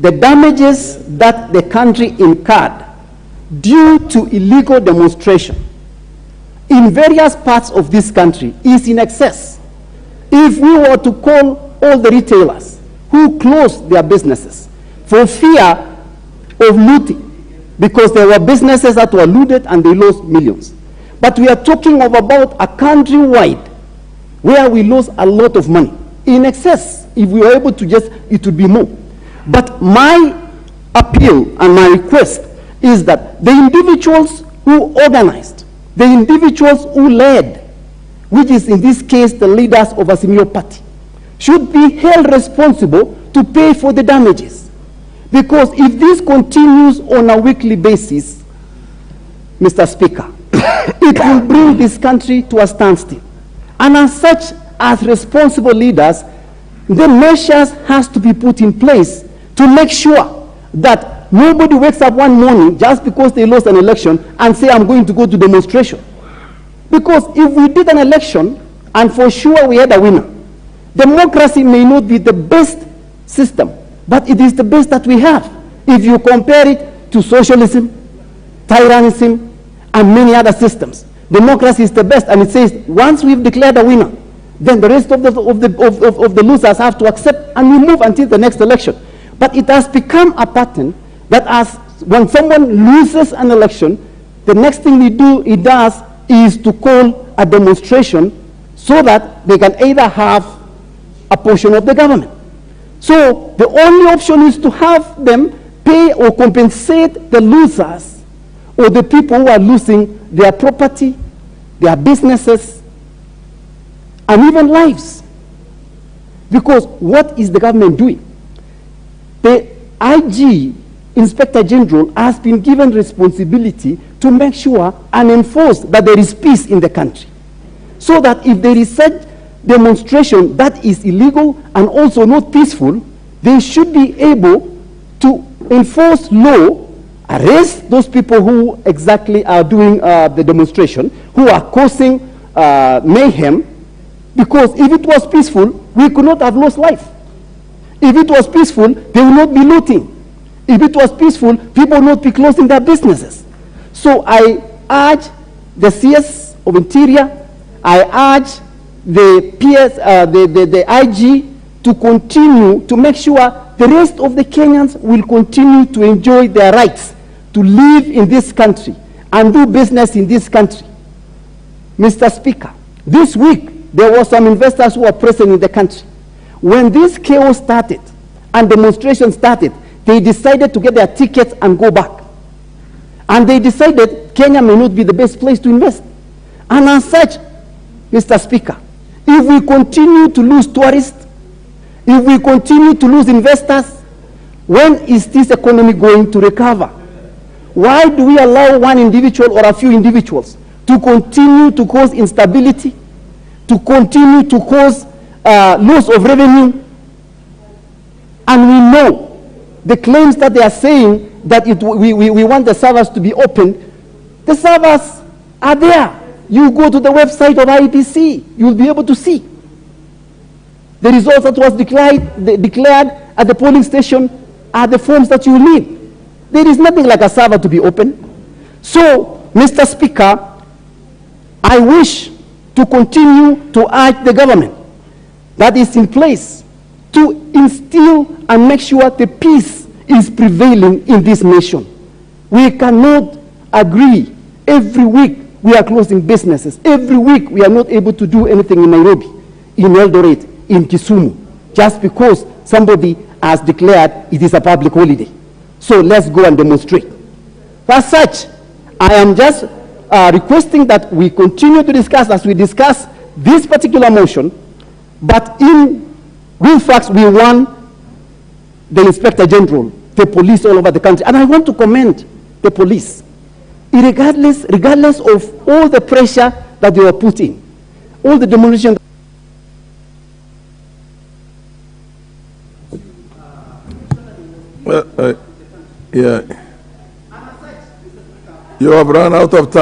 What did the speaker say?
the damages that the country incurred due to illegal demonstration in various parts of this country is in excess. If we were to call all the retailers who closed their businesses for fear of looting, because there were businesses that were looted and they lost millions. But we are talking of about a countrywide where we lost a lot of money. In excess, if we were able to just, it would be more. But my appeal and my request is that the individuals who organized, the individuals who led, which is in this case the leaders of a senior party, should be held responsible to pay for the damages. Because if this continues on a weekly basis, Mr. Speaker, it will bring this country to a standstill. And as such, as responsible leaders, the measures has to be put in place to make sure that nobody wakes up one morning just because they lost an election and say, I'm going to go to demonstration. Because if we did an election and for sure we had a winner, democracy may not be the best system, but it is the best that we have. If you compare it to socialism, tyrannism, and many other systems, democracy is the best. And it says once we've declared a winner, then the rest of the losers have to accept and we move until the next election. But it has become a pattern that as when someone loses an election, the next thing it does is to call a demonstration so that they can either have a portion of the government. So the only option is to have them pay or compensate the losers or the people who are losing their property, their businesses, and even lives. Because what is the government doing? The IG, Inspector General, has been given responsibility to make sure and enforce that there is peace in the country. So that if there is such demonstration that is illegal and also not peaceful, they should be able to enforce law, arrest those people who exactly are doing the demonstration, who are causing mayhem, because if it was peaceful, we could not have lost life. If it was peaceful, they would not be looting. If it was peaceful, people would not be closing their businesses. So I urge the CS of Interior, I urge the PS, the IG to continue to make sure the rest of the Kenyans will continue to enjoy their rights to live in this country and do business in this country. Mr. Speaker, this week there were some investors who were present in the country. When this chaos started and demonstration started, they decided to get their tickets and go back. And they decided Kenya may not be the best place to invest. And as such, Mr. Speaker, if we continue to lose tourists, if we continue to lose investors, when is this economy going to recover? Why do we allow one individual or a few individuals to continue to cause instability, to continue to cause loss of revenue? And we know the claims that they are saying that we want the servers to be opened. The servers are there. You go to the website of IEBC, you'll be able to see. The results that was declared at the polling station are the forms that you need. There is nothing like a server to be open. So, Mr. Speaker, I wish to continue to urge the government that is in place to instill and make sure the peace is prevailing in this nation. We cannot agree every week we are closing businesses. Every week we are not able to do anything in Nairobi, in Eldoret, in Kisumu, just because somebody has declared it is a public holiday. So let's go and demonstrate. As such, I am just requesting that we continue to discuss as we discuss this particular motion, but in real facts, we want the Inspector General, the police all over the country. And I want to commend the police, regardless of all the pressure that they were putting, all the demolition. Yeah. You have run out of time.